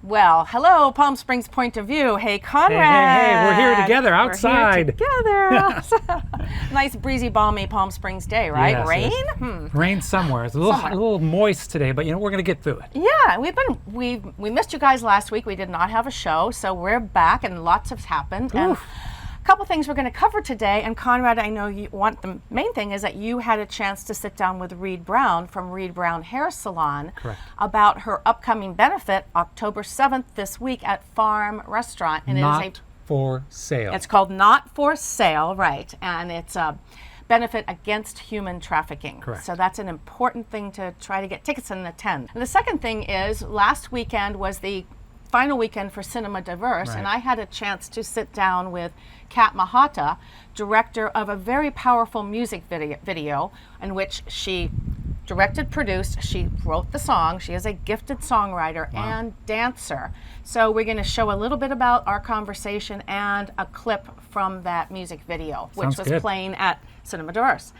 Well, hello, Palm Springs Point of View. Hey, Conrad. Hey, we're here together outside. We're here together. Nice, breezy, balmy Palm Springs day, right? Yes, Rain? Rain somewhere. It's a little moist today, but we're going to get through it. Yeah, we missed you guys last week. We did not have a show, so we're back, and lots has happened. And a couple things we're going to cover today. And Conrad, I know you want the main thing is that you had a chance to sit down with Reed Brown from Reed Brown Hair Salon. Correct. About her upcoming benefit, October 7th this week at Farm Restaurant, and Not for sale. It's called Not for Sale, right? And it's a benefit against human trafficking. Correct. So that's an important thing to try to get tickets and attend. And the second thing is last weekend was the final weekend for Cinema Diverse, Right. and I had a chance to sit down with Cat Mahatta, director of a very powerful music video in which she directed, produced, she wrote the song. She is a gifted songwriter and dancer. So we're going to show a little bit about our conversation and a clip from that music video, which Sounds was good. playing at Cinema Diverse.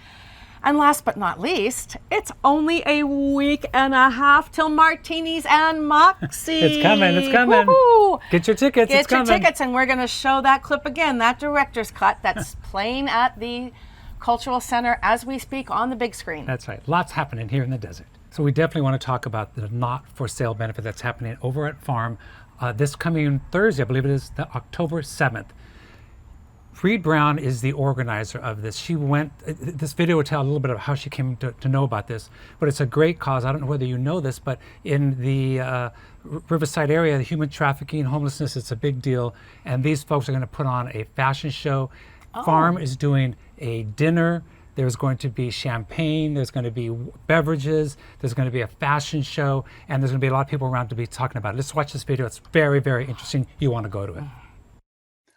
And last but not least, it's only a week and a half till Martinis and Moxie. It's coming. Woo-hoo. Get your tickets. Get it's your coming. tickets, and we're going to show that clip again, that director's cut that's playing at the Cultural Center as we speak on the big screen. That's right. Lots happening here in the desert. So we definitely want to talk about the not for sale benefit that's happening over at Farm this coming Thursday. I believe it is the October 7th. Reed Brown is the organizer of this. She went, this video will tell a little bit of how she came to know about this, but it's a great cause. I don't know whether you know this, but in the Riverside area, the human trafficking, homelessness, it's a big deal. And these folks are going to put on a fashion show. Farm is doing a dinner. There's going to be champagne, there's going to be beverages, there's going to be a fashion show, and there's going to be a lot of people around to be talking about it. Let's watch this video. It's very, very interesting. You want to go to it.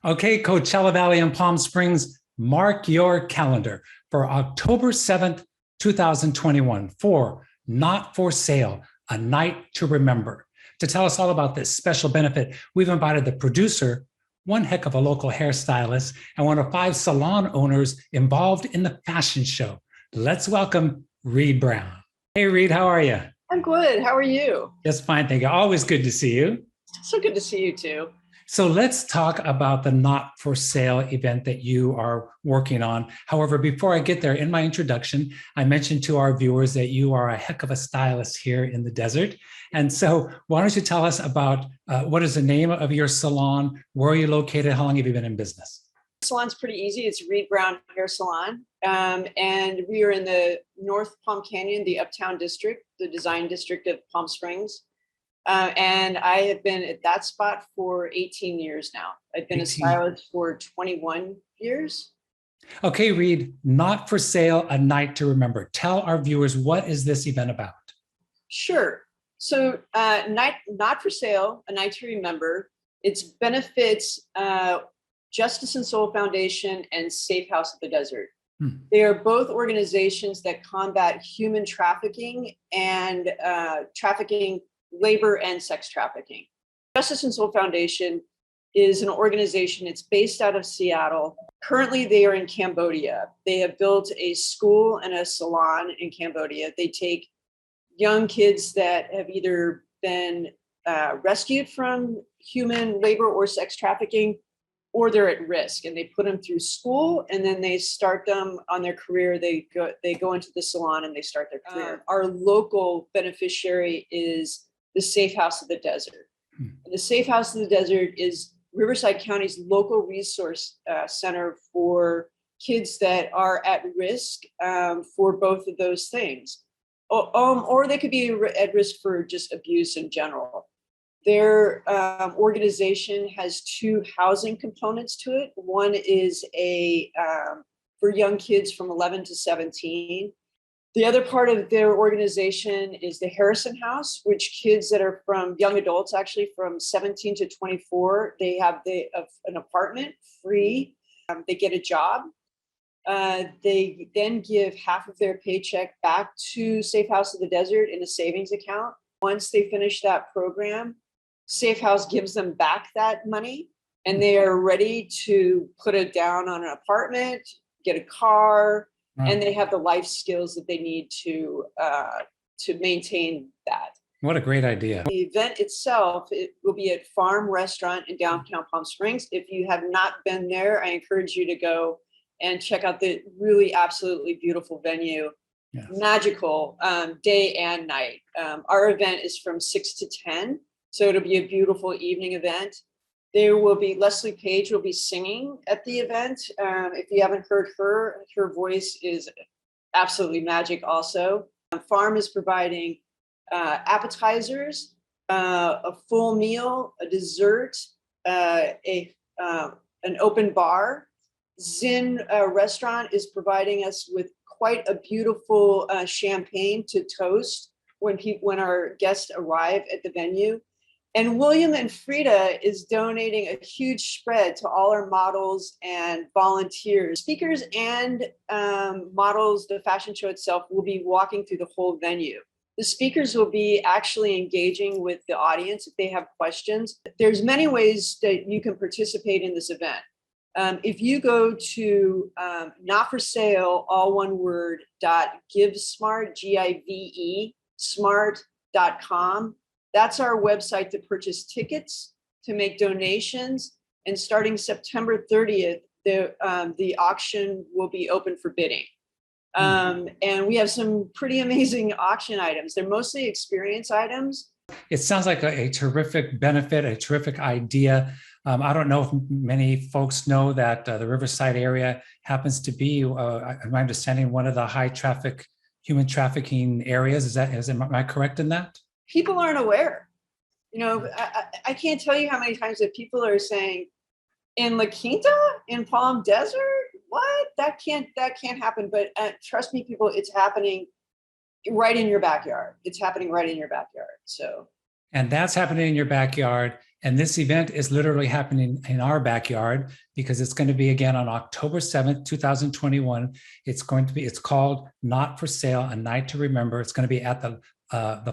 Okay, Coachella Valley and Palm Springs, mark your calendar for October 7th, 2021 for Not for Sale, a night to remember. To tell us all about this special benefit, we've invited the producer, one heck of a local hairstylist, and one of 5 salon owners involved in the fashion show. Let's welcome Reed Brown. Hey, Reed, how are you? I'm good. How are you? Just fine, thank you. Always good to see you. So good to see you too. So let's talk about the Not for Sale event that you are working on. However, before I get there, in my introduction, I mentioned to our viewers that you are a heck of a stylist here in the desert. And so why don't you tell us about what is the name of your salon? Where are you located? How long have you been in business? Salon's pretty easy. It's Reed Brown Hair Salon. And we are in the North Palm Canyon, the Uptown District, the design district of Palm Springs. And I have been at that spot for 18 years now. I've been 18. a stylist for 21 years. Okay, Reed, Not for Sale, a night to remember. Tell our viewers, what is this event about? Sure. So Not for Sale, a night to remember. It's benefits Justice and Soul Foundation and Safe House of the Desert. They are both organizations that combat human trafficking and trafficking, labor and sex trafficking. Justice and Soul Foundation is an organization. It's based out of Seattle. Currently, they are in Cambodia. They have built a school and a salon in Cambodia. They take young kids that have either been rescued from human labor or sex trafficking, or they're at risk, and they put them through school, and then they start them on their career. They go into the salon and they start their career. Our local beneficiary is the Safe House of the Desert. The Safe House of the Desert is Riverside County's local resource center for kids that are at risk for both of those things. Or they could be at risk for just abuse in general. Their organization has 2 housing components to it. One is for young kids from 11 to 17. The other part of their organization is the Harrison House, which kids that are from young adults, actually from 17 to 24, they have an apartment free. They get a job. They then give half of their paycheck back to Safe House of the Desert in a savings account. Once they finish that program, Safe House gives them back that money, and they are ready to put it down on an apartment, get a car, and they have the life skills that they need to maintain that. What a great idea. The event itself, it will be at Farm Restaurant in downtown Palm Springs. If you have not been there, I encourage you to go and check out the really absolutely beautiful venue. Yes. Magical day and night. Our event is from 6 to 10, so it'll be a beautiful evening event. There will be Leslie Page will be singing at the event. If you haven't heard her voice is absolutely magic also. Farm is providing appetizers, a full meal, a dessert, an open bar. Zinn Restaurant is providing us with quite a beautiful champagne to toast when our guests arrive at the venue. And William and Frida is donating a huge spread to all our models and volunteers. Speakers and models, the fashion show itself will be walking through the whole venue. The speakers will be actually engaging with the audience if they have questions. There's many ways that you can participate in this event. If you go to not for sale, all one word, .givesmart, G-I-V-E, smart.com. That's our website to purchase tickets, to make donations. And starting September 30th, the auction will be open for bidding. And we have some pretty amazing auction items. They're mostly experience items. It sounds like a terrific benefit, a terrific idea. I don't know if many folks know that the Riverside area happens to be, in my understanding, one of the high traffic human trafficking areas. Am I correct in that? People aren't aware. You know, I can't tell you how many times that people are saying, in La Quinta, in Palm Desert, what? That can't happen. But trust me, people, it's happening right in your backyard. It's happening right in your backyard. So. And that's happening in your backyard. And this event is literally happening in our backyard because it's going to be again on October 7th, 2021. It's called Not for Sale, A Night to Remember. It's going to be at the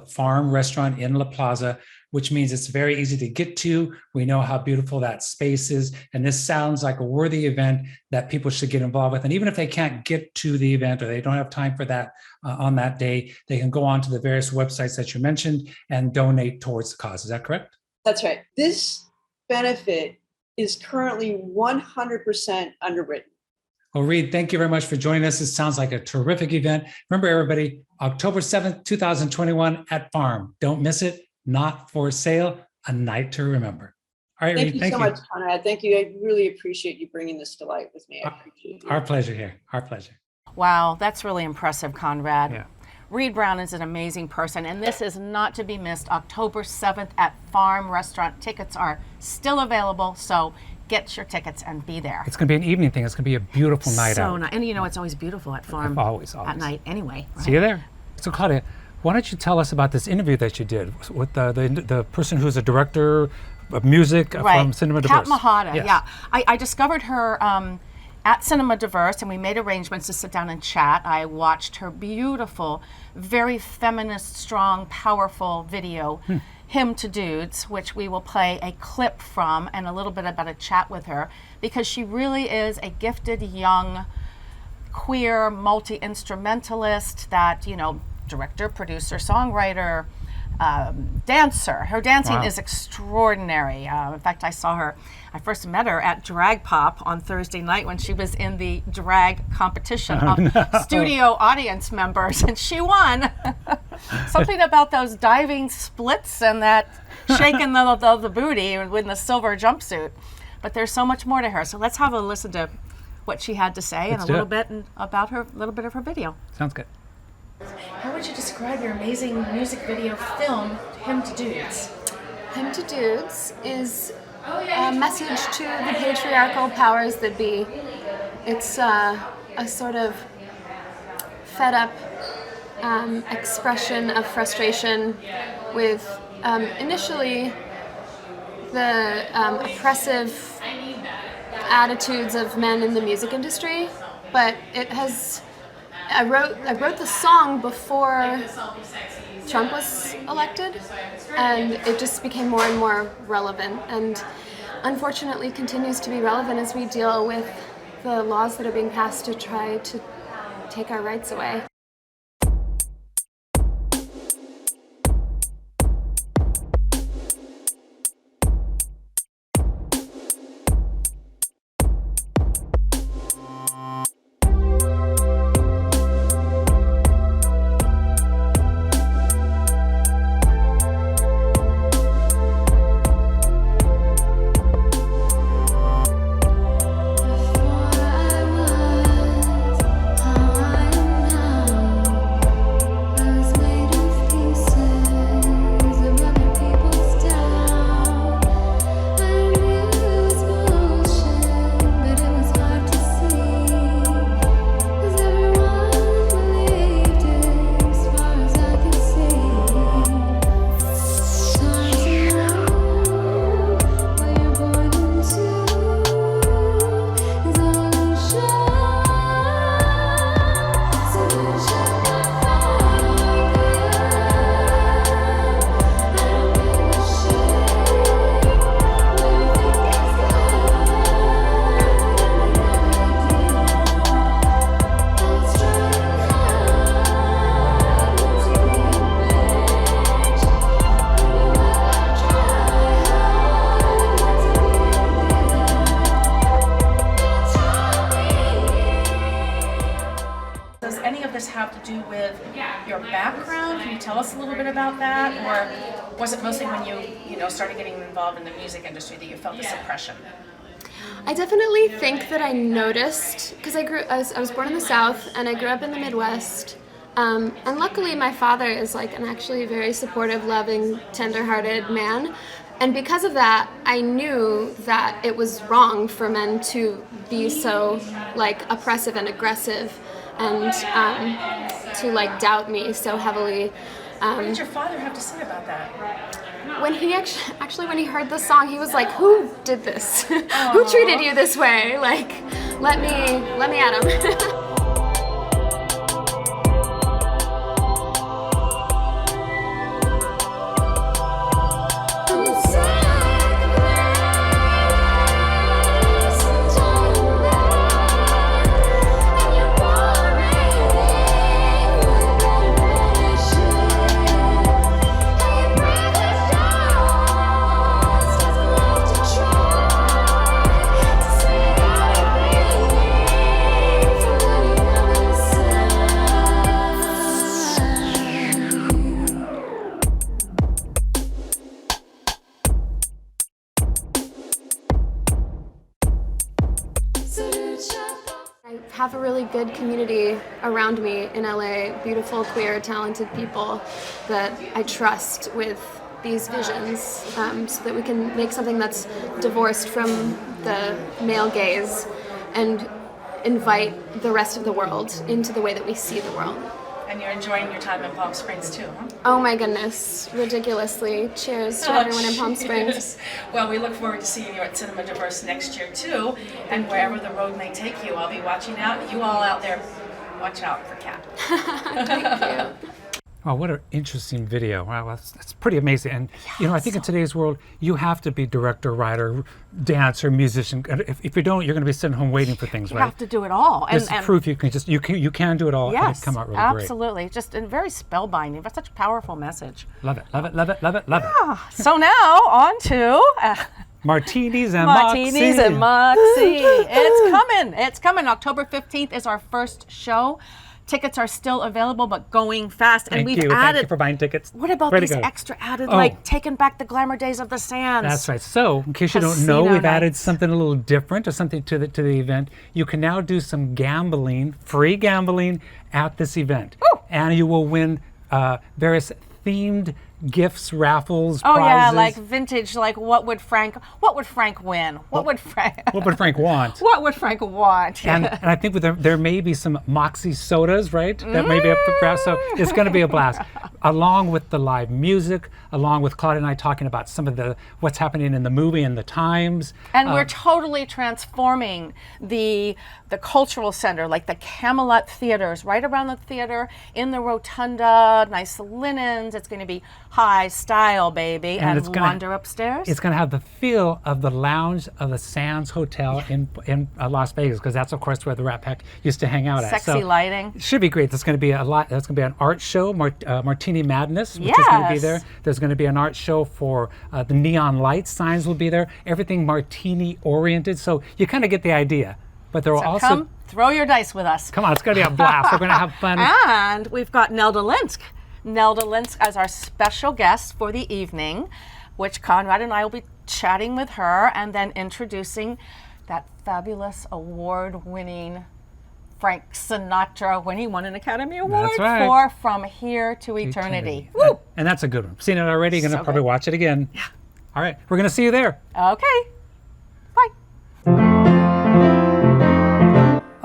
Farm Restaurant in La Plaza, which means it's very easy to get to. We know how beautiful that space is. And this sounds like a worthy event that people should get involved with. And even if they can't get to the event or they don't have time for that on that day, they can go on to the various websites that you mentioned and donate towards the cause. Is that correct? That's right. This benefit is currently 100% underwritten. Well, Reed, thank you very much for joining us. It sounds like a terrific event. Remember, everybody, October 7th, 2021 at Farm. Don't miss it. Not for sale, a night to remember. All right, Reed, thank you so much, Conrad. Thank you. I really appreciate you bringing this to light with me. I appreciate it. Our pleasure here. Our pleasure. Wow, that's really impressive, Conrad. Yeah. Reed Brown is an amazing person, and this is not to be missed. October 7th at Farm Restaurant. Tickets are still available, so get your tickets and be there. It's going to be an evening thing. It's going to be a beautiful night out. So nice. And you know, it's always beautiful at Farm always. at night anyway. Right? See you there. So Claudia, why don't you tell us about this interview that you did with the person who's a director of music from Cinema Diverse? Cat Mahatta, yes. yeah. I discovered her at Cinema Diverse, and we made arrangements to sit down and chat. I watched her beautiful, very feminist, strong, powerful video, Hymn to Dudes, which we will play a clip from and a little bit about a chat with her, because she really is a gifted, young, queer, multi-instrumentalist that, you know, director, producer, songwriter, dancer. Her dancing is extraordinary. In fact, I first met her at Drag Pop on Thursday night when she was in the drag competition of studio audience members, and she won. Something about those diving splits and that shaking the booty with the silver jumpsuit. But there's so much more to her. So let's have a listen to what she had to say and a little bit about her, a little bit of her video. Sounds good. How would you describe your amazing music video film, Hymn to Dudes? Hymn to Dudes is a message to the patriarchal powers that be. It's a sort of fed up expression of frustration with initially the oppressive attitudes of men in the music industry, but it has. I wrote the song before Trump was elected, and it just became more and more relevant, and unfortunately continues to be relevant as we deal with the laws that are being passed to try to take our rights away. this have to do with your background? Can you tell us a little bit about that? Or was it mostly when you started getting involved in the music industry that you felt this oppression? I definitely think that I noticed, because I was born in the South and I grew up in the Midwest. And luckily my father is like an actually very supportive, loving, tender-hearted man. And because of that, I knew that it was wrong for men to be so like oppressive and aggressive and to like doubt me so heavily. What did your father have to say about that? When he actually when he heard the song, he was like, "Who did this? Who treated you this way? Like, let me at him." I have a really good community around me in LA, beautiful, queer, talented people that I trust with these visions, so that we can make something that's divorced from the male gaze and invite the rest of the world into the way that we see the world. And you're enjoying your time in Palm Springs too, huh? Oh my goodness, ridiculously. Cheers to everyone in Palm Springs. Well, we look forward to seeing you at Cinema Diverse next year too, and wherever the road may take you, I'll be watching out. You all out there, watch out for Cat. Thank you. Wow, what an interesting video. Wow, that's pretty amazing. And I think in today's world, you have to be director, writer, dancer, musician. If you don't, you're going to be sitting home waiting for things, You right? have to do it all. There's proof you can do it all and it come out really great. Absolutely. Just very spellbinding, but such a powerful message. Love it, love it, love it, love it, love it. So now on to Martinis and Martinis Moxie. and Moxie. It's coming. October 15th is our first show. Tickets are still available, but going fast. Thank and you for buying tickets. What about Way to these go. extra added, like taking back the glamour days of the Sands? That's right. So, in case you don't know, we've added something a little different or something to the event. You can now do some gambling, free gambling at this event. Ooh. And you will win various themed gifts, raffles, Oh prizes. yeah, like vintage. Like what would Frank win? What would Frank want? What would Frank want? And I think there may be some Moxie sodas, right? That may be up for grabs. So it's going to be a blast, along with the live music, along with Claudia and I talking about some of what's happening in the movie and the times. And we're totally transforming the cultural center, like the Camelot theaters, right around the theater, in the rotunda, nice linens. It's going to be high style, baby, and it's gonna, wander upstairs. It's going to have the feel of the lounge of the Sands Hotel in Las Vegas, because that's of course where the Rat Pack used to hang out at. Sexy So lighting. It should be great. There's going to be a lot. There's going to be an art show, Martini Madness, which is going to be there. There's going to be an art show for the neon light signs will be there. Everything martini oriented. So you kind of get the idea. But there will also come throw your dice with us. Come on, it's going to be a blast. We're going to have fun. And we've got Nelda Linsk. Nelda Linsk as our special guest for the evening, which Conrad and I will be chatting with her and then introducing that fabulous award-winning Frank Sinatra when he won an Academy Award for From Here to Eternity. Woo! And that's a good one. Seen it already. You're going to probably good. watch it again. Yeah. All right. We're going to see you there. Okay. Bye.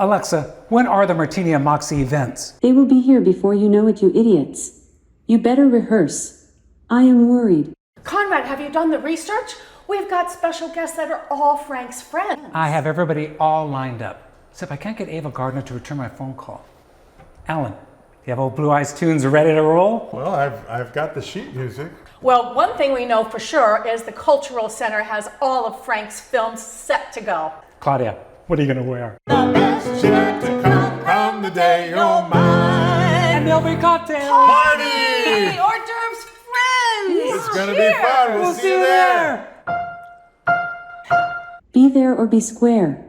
Alexa, when are the Martini and Moxie events? They will be here before you know it, you idiots. You better rehearse. I am worried. Conrad, have you done the research? We've got special guests that are all Frank's friends. I have everybody all lined up. Except I can't get Ava Gardner to return my phone call. Alan, you have old Blue Eyes Tunes ready to roll? Well, I've got the sheet music. Well, one thing we know for sure is the Cultural Center has all of Frank's films set to go. Claudia, what are you going to wear? The best yet to come from the day you're mine. And there'll be cocktails. Party! Hey, hors d'oeuvres friends! It's gonna be fun. We'll see you there. Be there or be square.